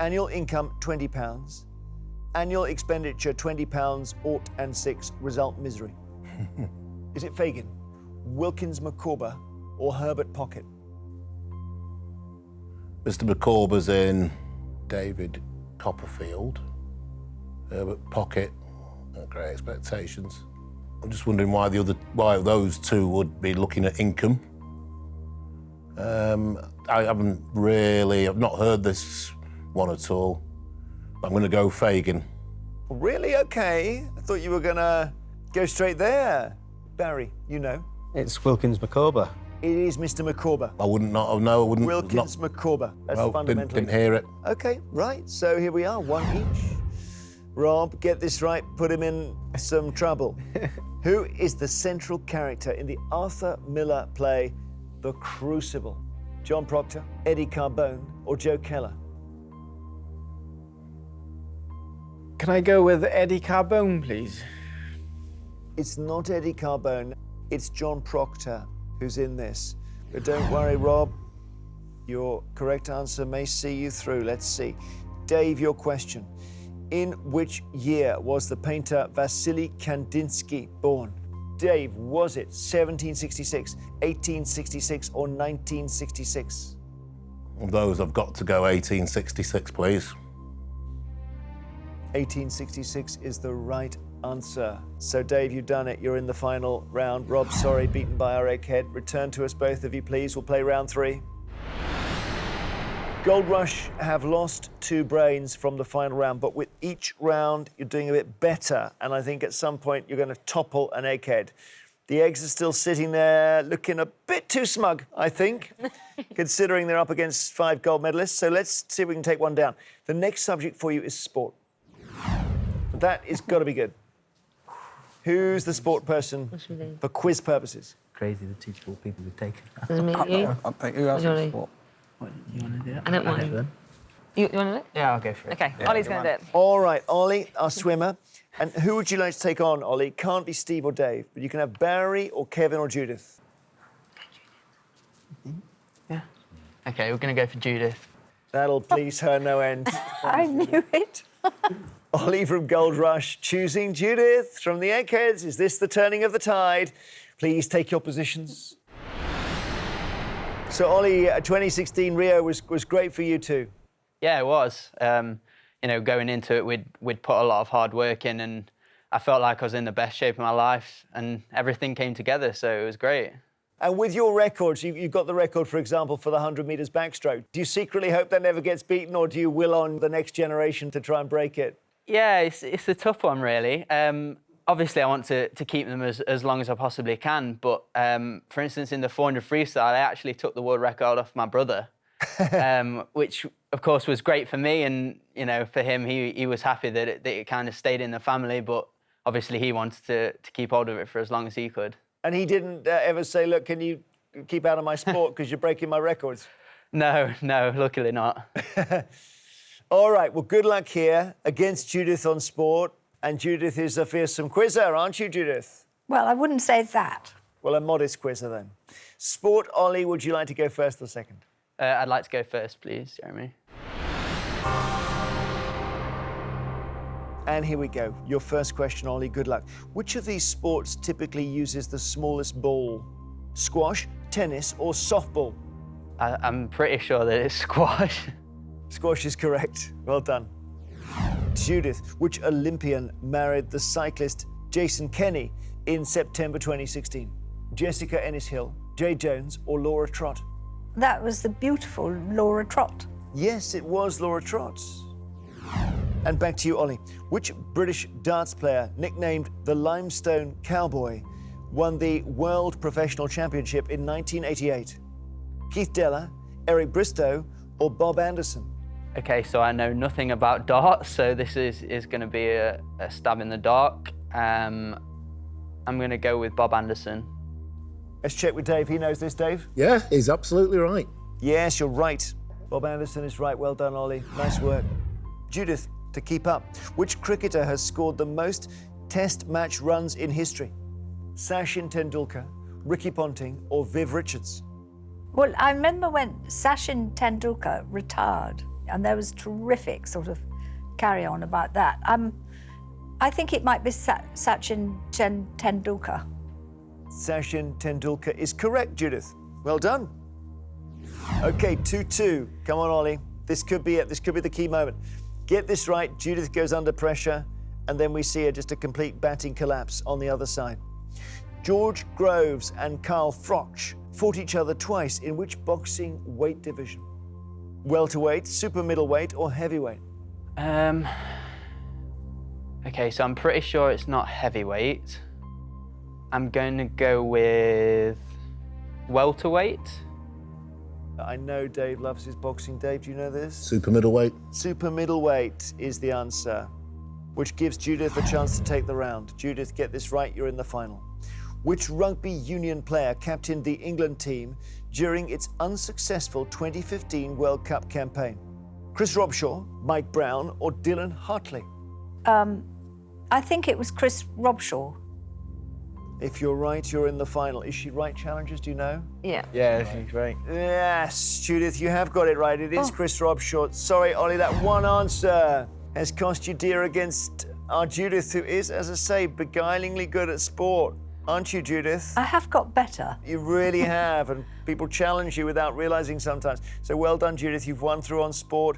Annual income £20. Annual expenditure £20, ought and 6, result misery. Is it Fagin, Wilkins Micawber, or Herbert Pocket? Mr. Micawber's in David Copperfield. Herbert Pocket, Great Expectations. I'm just wondering why those two would be looking at income. I've not heard this one at all. I'm going to go Fagin. Really? OK. I thought you were going to go straight there. Barry, you know. It's Wilkins Micawber. It is Mr. Micawber. I wouldn't not have known. I wouldn't. Wilkins Micawber. That's well, fundamentally. Didn't hear it. OK, right. So here we are, one each. Rob, get this right, put him in some trouble. Who is the central character in the Arthur Miller play The Crucible? John Proctor, Eddie Carbone, or Joe Keller? Can I go with Eddie Carbone, please? It's not Eddie Carbone, it's John Proctor who's in this. But don't worry, Rob, your correct answer may see you through. Let's see. Dave, your question. In which year was the painter Vasily Kandinsky born? Dave, was it 1766, 1866, or 1966? Of those, I've got to go 1866, please. 1866 is the right answer. So, Dave, you've done it. You're in the final round. Rob, sorry, beaten by our egghead. Return to us, both of you, please. We'll play round 3. Gold Rush have lost 2 brains from the final round, but with each round, you're doing a bit better. And I think at some point, you're going to topple an egghead. The eggs are still sitting there looking a bit too smug, I think, considering they're up against 5 gold medalists. So let's see if we can take one down. The next subject for you is sport. That is got to be good. Who's the sport person for quiz purposes? Crazy the teachable people would take. Does it mean you? I'll take who has Johnny. the sport. What, you want to do that? I don't mind. You want to do it? Yeah, I'll go for it. Okay, Yeah, Ollie's go going to on. do it. All right, Ollie, our swimmer. And who would you like to take on, Ollie? Can't be Steve or Dave, but you can have Barry or Kevin or Judith. Yeah. Okay, we're going to go for Judith. That'll please her no end. I knew it. Ollie from Gold Rush choosing Judith from the Eggheads. Is this the turning of the tide? Please take your positions. So, Ollie, 2016 Rio was great for you too. Yeah, it was. You know, going into it, we'd put a lot of hard work in, and I felt like I was in the best shape of my life, and everything came together, so it was great. And with your records, you've got the record, for example, for the 100 metres backstroke. Do you secretly hope that never gets beaten, or do you will on the next generation to try and break it? Yeah, it's a tough one, really. Obviously, I want to keep them as long as I possibly can, but for instance, in the 400 freestyle, I actually took the world record off my brother, which, of course, was great for me, and, you know, for him, he was happy that it kind of stayed in the family, but obviously he wanted to keep hold of it for as long as he could. And he didn't ever say, look, can you keep out of my sport because you're breaking my records? No, luckily not. All right, well, good luck here against Judith on sport. And Judith is a fearsome quizzer, aren't you, Judith? Well, I wouldn't say that. Well, a modest quizzer then. Sport, Ollie, would you like to go first or second? I'd like to go first, please, Jeremy. And here we go. Your first question, Ollie, good luck. Which of these sports typically uses the smallest ball? Squash, tennis, or softball? I'm pretty sure that it's squash. Squash is correct. Well done. Judith, which Olympian married the cyclist Jason Kenny in September 2016? Jessica Ennis-Hill, Jay Jones, or Laura Trott? That was the beautiful Laura Trott. Yes, it was Laura Trott. And back to you, Ollie. Which British darts player, nicknamed the Limestone Cowboy, won the World Professional Championship in 1988? Keith Deller, Eric Bristow, or Bob Anderson? Okay, so I know nothing about darts, so this is going to be a stab in the dark. I'm going to go with Bob Anderson. Let's check with Dave. He knows this, Dave? Yeah, he's absolutely right. Yes, you're right. Bob Anderson is right. Well done, Ollie. Nice work. Judith, to keep up, which cricketer has scored the most test match runs in history? Sachin Tendulkar, Ricky Ponting, or Viv Richards? Well, I remember when Sachin Tendulkar retired, and there was terrific sort of carry-on about that. I think it might be Sachin Tendulkar. Sachin Tendulkar is correct, Judith. Well done. Okay, 2-2. Come on, Ollie. This could be it. This could be the key moment. Get this right, Judith goes under pressure, and then we see just a complete batting collapse on the other side. George Groves and Carl Froch fought each other twice in which boxing weight division? Welterweight, super middleweight, or heavyweight? Okay, so I'm pretty sure it's not heavyweight. I'm going to go with welterweight. I know Dave loves his boxing. Dave, do you know this? Super middleweight. Super middleweight is the answer, which gives Judith a chance to take the round. Judith, get this right, you're in the final. Which rugby union player captained the England team during its unsuccessful 2015 World Cup campaign? Chris Robshaw, Mike Brown, or Dylan Hartley? I think it was Chris Robshaw. If you're right, you're in the final. Is she right, challengers? Do you know? Yeah. Yeah, she's right. Yes, Judith, you have got it right. It is Chris Robshaw. Sorry, Ollie, that one answer has cost you dear against our Judith, who is, as I say, beguilingly good at sport. aren't you, Judith? I have got better. You really have, and people challenge you without realising sometimes. So well done, Judith. You've won through on sport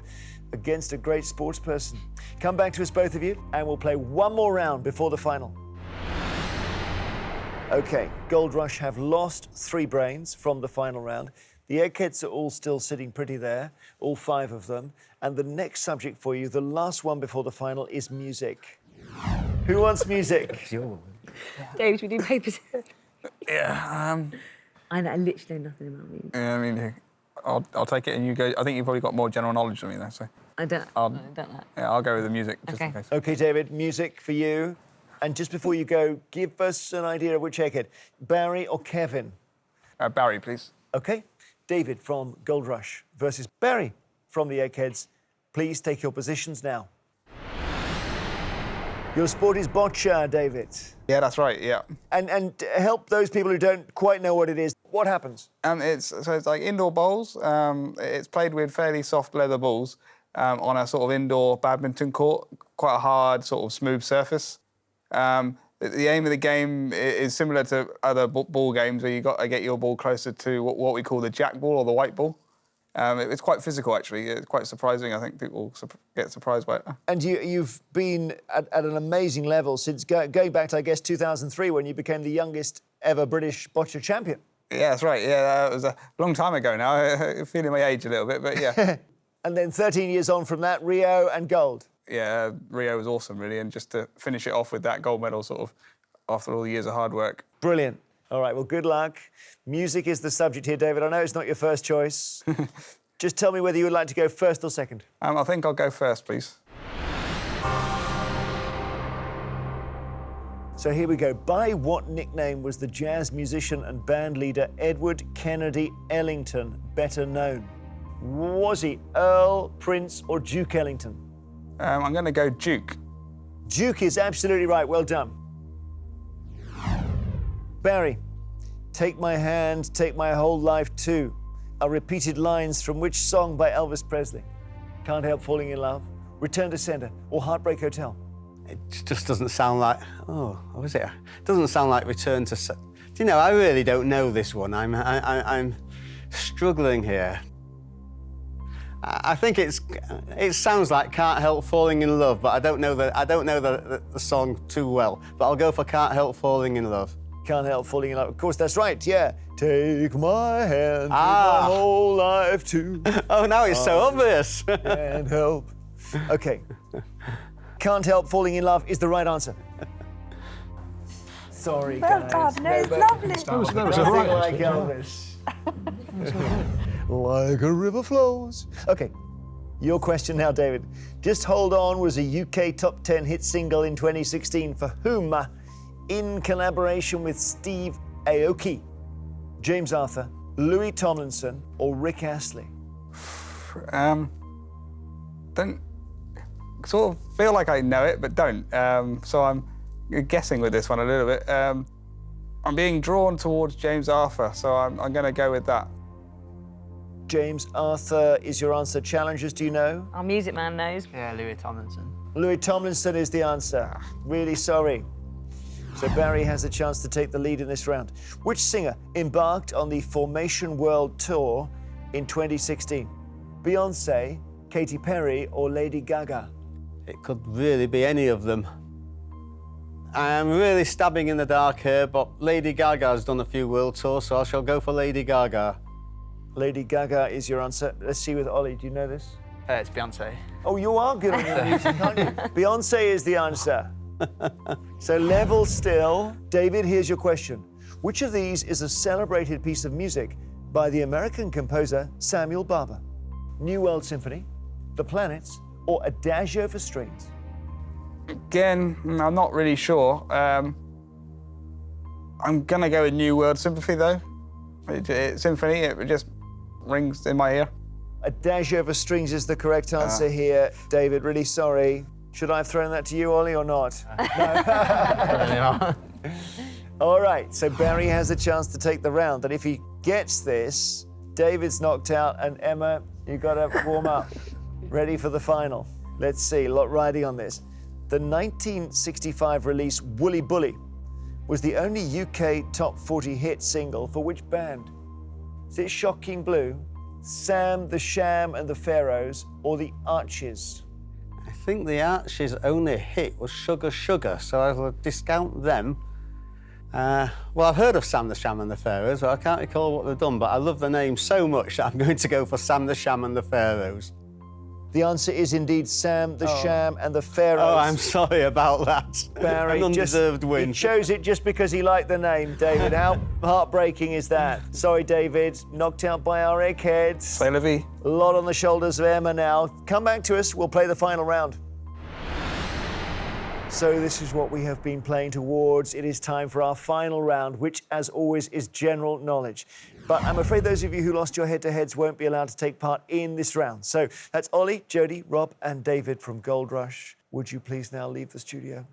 against a great sports person. Come back to us, both of you, and we'll play one more round before the final. OK, Gold Rush have lost 3 brains from the final round. The Eggheads are all still sitting pretty there, all 5 of them. And the next subject for you, the last one before the final, is music. Who wants music? David, should we do papers? Yeah. I literally know nothing about music. Yeah, I mean, I'll take it and you go. I think you've probably got more general knowledge than me there, so. I don't know. Yeah, I'll go with the music, just in case. OK, David, music for you. And just before you go, give us an idea of which Egghead, Barry or Kevin? Barry, please. OK, David from Gold Rush versus Barry from the Eggheads. Please take your positions now. Your sport is boccia, David. Yeah, that's right, yeah. And help those people who don't quite know what it is. What happens? It's like indoor bowls. It's played with fairly soft leather balls on a sort of indoor badminton court, quite a hard, sort of smooth surface. The aim of the game is similar to other ball games where you've got to get your ball closer to what we call the jack ball or the white ball. It's quite physical, actually. It's quite surprising. I think people get surprised by it. And you've been at an amazing level since going back to, I guess, 2003, when you became the youngest ever British boccia champion. Yeah, that's right. Yeah, that was a long time ago now. I'm feeling my age a little bit, but yeah. And then 13 years on from that, Rio and gold. Yeah, Rio was awesome, really, and just to finish it off with that gold medal, sort of, after all the years of hard work. Brilliant. All right, well, good luck. Music is the subject here, David. I know it's not your first choice. Just tell me whether you would like to go first or second. I think I'll go first, please. So here we go. By what nickname was the jazz musician and band leader Edward Kennedy Ellington better known? Was he Earl, Prince, or Duke Ellington? I'm going to go Duke. Duke is absolutely right. Well done. Barry, take my hand, take my whole life too, are repeated lines from which song by Elvis Presley? Can't Help Falling in Love, Return to Sender, or Heartbreak Hotel? It just doesn't sound like... Oh, what was it? It doesn't sound like Return to Sender. Do you know, I really don't know this one. I'm struggling here. I think it sounds like Can't Help Falling in Love, but I don't know the song too well. But I'll go for Can't Help Falling in Love. Can't Help Falling in Love. Of course, that's right, yeah. Take my hand, take my whole life too. Oh, now it's so obvious. Can't help. OK. Can't Help Falling in Love is the right answer. Sorry, guys. Well done. No, it's lovely. That was all right, like Elvis. Like a river flows. OK, your question now, David. Just Hold On was a UK top 10 hit single in 2016 for whom? In collaboration with Steve Aoki, James Arthur, Louis Tomlinson, or Rick Astley? Don't sort of feel like I know it, but don't. So I'm guessing with this one a little bit. I'm being drawn towards James Arthur, so I'm going to go with that. James Arthur is your answer. Challengers, do you know? Our music man knows. Yeah, Louis Tomlinson. Louis Tomlinson is the answer. Really sorry. So Barry has a chance to take the lead in this round. Which singer embarked on the Formation World Tour in 2016? Beyoncé, Katy Perry, or Lady Gaga? It could really be any of them. I am really stabbing in the dark here, but Lady Gaga's done a few world tours, so I shall go for Lady Gaga. Lady Gaga is your answer. Let's see with Ollie. Do you know this? It's Beyonce. Oh, you are good on your music, aren't you? Beyoncé is the answer. So level still. David, here's your question. Which of these is a celebrated piece of music by the American composer Samuel Barber? New World Symphony, The Planets, or Adagio for Strings? Again, I'm not really sure. I'm going to go with New World Symphony, though. Symphony, it just rings in my ear. Adagio for Strings is the correct answer here. David, really sorry. Should I have thrown that to you, Ollie, or not? No. All right, so Barry has a chance to take the round, and if he gets this, David's knocked out, and Emma, you've got to warm up. Ready for the final. Let's see, a lot riding on this. The 1965 release Wooly Bully was the only UK top 40 hit single for which band? Is it Shocking Blue, Sam, the Sham and the Pharaohs, or the Archies? I think the Archies' only hit was Sugar Sugar, so I will discount them. Well, I've heard of Sam the Sham and the Pharaohs, but I can't recall what they've done, but I love the name so much that I'm going to go for Sam the Sham and the Pharaohs. The answer is indeed Sam, the Sham and the Pharaohs. Oh, I'm sorry about that. Barry, An undeserved win. He chose it just because he liked the name, David. How heartbreaking is that? Sorry, David. Knocked out by our Eggheads. C'est la vie. A lot on the shoulders of Emma now. Come back to us. We'll play the final round. So this is what we have been playing towards. It is time for our final round, which, as always, is general knowledge. But I'm afraid those of you who lost your head-to-heads won't be allowed to take part in this round. So that's Ollie, Jody, Rob and David from Gold Rush. Would you please now leave the studio?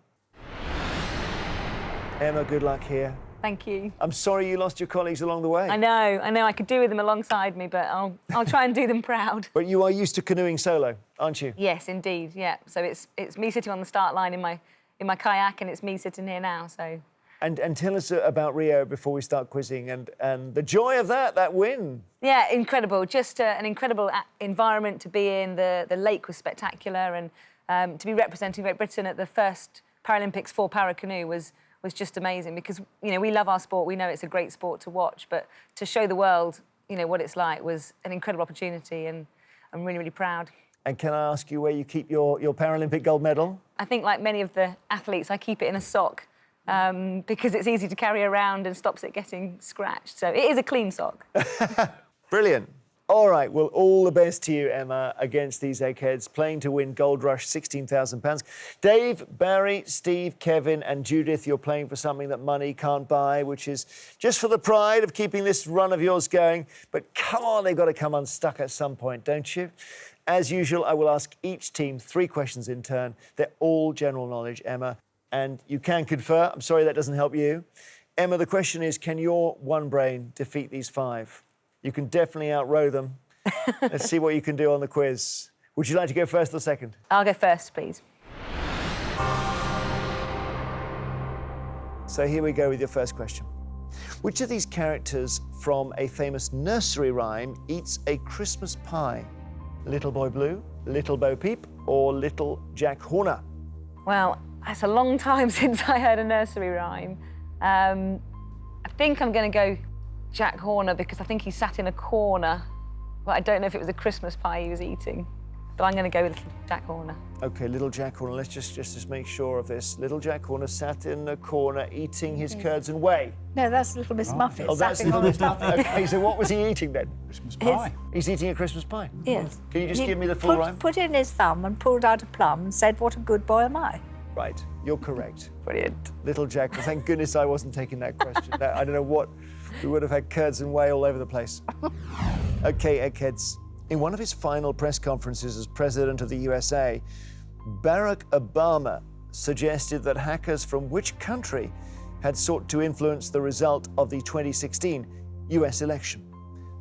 Emma, good luck here. Thank you. I'm sorry you lost your colleagues along the way. I know. I could do with them alongside me, but I'll try and do them proud. But you are used to canoeing solo, aren't you? Yes, indeed. Yeah. So it's me sitting on the start line in my kayak, and it's me sitting here now. So. And tell us about Rio before we start quizzing and the joy of that win. Yeah, incredible. Just an incredible environment to be in. The lake was spectacular, and to be representing Great Britain at the first Paralympics for para canoe was just amazing, because we love our sport. We know it's a great sport to watch, but to show the world what it's like was an incredible opportunity, and I'm really, really proud. And can I ask you where you keep your Paralympic gold medal? I think, like many of the athletes, I keep it in a sock because it's easy to carry around and stops it getting scratched. So it is a clean sock. Brilliant. All right, well, all the best to you, Emma, against these Eggheads, playing to win Gold Rush, £16,000. Dave, Barry, Steve, Kevin and Judith, you're playing for something that money can't buy, which is just for the pride of keeping this run of yours going. But come on, they've got to come unstuck at some point, don't you? As usual, I will ask each team 3 questions in turn. They're all general knowledge, Emma, and you can confer. I'm sorry that doesn't help you. Emma, the question is, can your one brain defeat these 5? You can definitely outrow them. Let's see what you can do on the quiz. Would you like to go first or second? I'll go first, please. So here we go with your first question. Which of these characters from a famous nursery rhyme eats a Christmas pie? Little Boy Blue, Little Bo Peep, or Little Jack Horner? Well, it's a long time since I heard a nursery rhyme. I think I'm going to go Jack Horner, because I think he sat in a corner, but I don't know if it was a Christmas pie he was eating. But I'm going to go with Little Jack Horner. OK, Little Jack Horner, let's just make sure of this. Little Jack Horner sat in a corner eating his curds and whey. No, that's Little Miss Muffet. Oh, that's Little Miss Muffet. OK, so what was he eating then? Christmas pie. He's eating a Christmas pie? Yes. Can you just give me the full rhyme? Put in his thumb and pulled out a plum and said, "What a good boy am I." Right, you're correct. Brilliant. Little Jack, thank goodness I wasn't taking that question. I don't know what, we would have had curds and whey all over the place. OK, Eggheads. In one of his final press conferences as president of the USA, Barack Obama suggested that hackers from which country had sought to influence the result of the 2016 US election?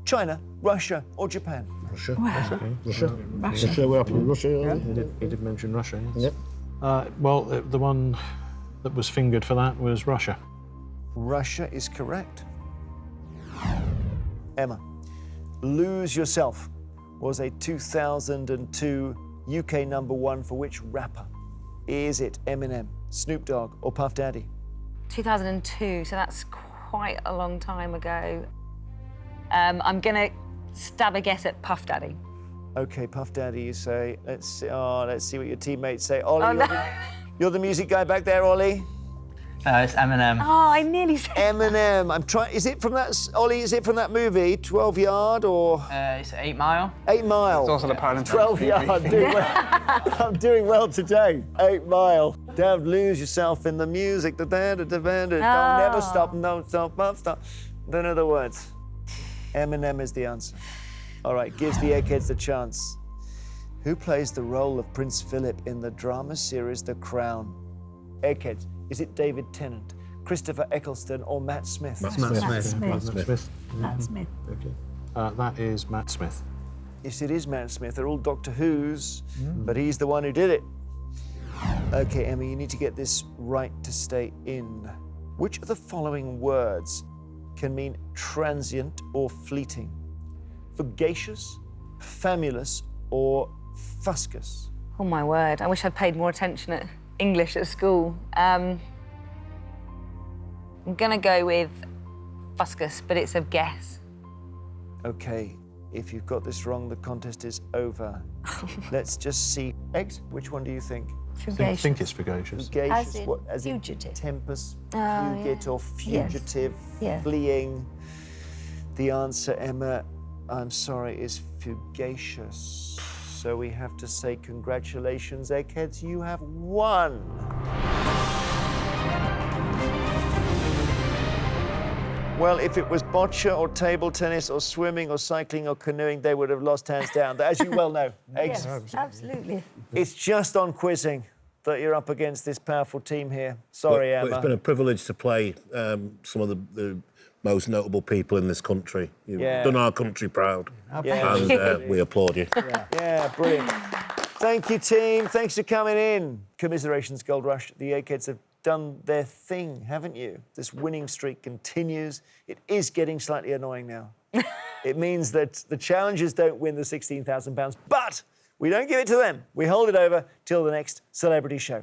China, Russia, or Japan? Russia. Wow. Russia. Russia. We're up in Russia. Yeah. He did mention Russia, yes. Yep. Well, the one that was fingered for that was Russia. Russia is correct. Emma, Lose Yourself was a 2002 UK #1 for which rapper? Is it Eminem, Snoop Dogg, or Puff Daddy? 2002, so that's quite a long time ago. I'm going to stab a guess at Puff Daddy. OK, Puff Daddy, you say. Let's see what your teammates say. Ollie, Oh, no. you're the music guy back there, Ollie? No, it's Eminem. Oh, I nearly said Eminem. I'm trying. Is it from that, Ollie? Is it from that movie, 12 Yard or? It's 8 Mile. 8 Mile. It's also the Paralympics. 12 Yard. I'm doing well. I'm doing well today. 8 Mile. Don't lose yourself in the music. Don't never stop. Don't stop. Don't know the words. Eminem is the answer. All right, gives the Eggheads the chance. Who plays the role of Prince Philip in the drama series The Crown? Eggheads. Is it David Tennant, Christopher Eccleston, or Matt Smith? Matt Smith. Matt Smith. Matt Smith. Okay. That is Matt Smith. Yes, it is Matt Smith. They're all Doctor Who's, but he's the one who did it. OK, Emma, you need to get this right to stay in. Which of the following words can mean transient or fleeting? Fugacious, famulous, or fuscous? Oh my word, I wish I'd paid more attention at English at school. I'm gonna go with fuscous, but it's a guess. Okay, if you've got this wrong, the contest is over. Let's just see. Eggs, which one do you think? I think it's fugacious. Fugacious, As in in fugitive. tempest, Oh, fugit, yeah. or fugitive, Yeah. fleeing. The answer, Emma, I'm sorry, is fugacious. So we have to say congratulations, Eggheads, you have won. Well, if it was bocce or table tennis or swimming or cycling or canoeing, they would have lost hands down. As you well know, Eggs. Yes, absolutely. It's just on quizzing that you're up against this powerful team here. Sorry, But Emma. it's been a privilege to play some of the most notable people in this country. You've done our country proud. Yeah. And we applaud you. Yeah, brilliant. Thank you, team. Thanks for coming in. Commiserations, Gold Rush. The Eggheads have done their thing, haven't you? This winning streak continues. It is getting slightly annoying now. It means that the challengers don't win the £16,000, but we don't give it to them. We hold it over till the next celebrity show.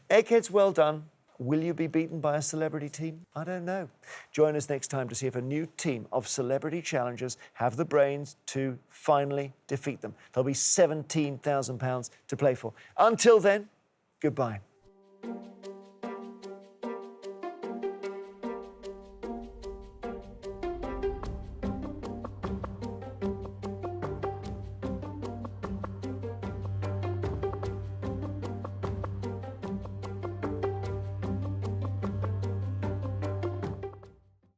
Eggheads, well done. Will you be beaten by a celebrity team? I don't know. Join us next time to see if a new team of celebrity challengers have the brains to finally defeat them. There'll be £17,000 to play for. Until then, goodbye.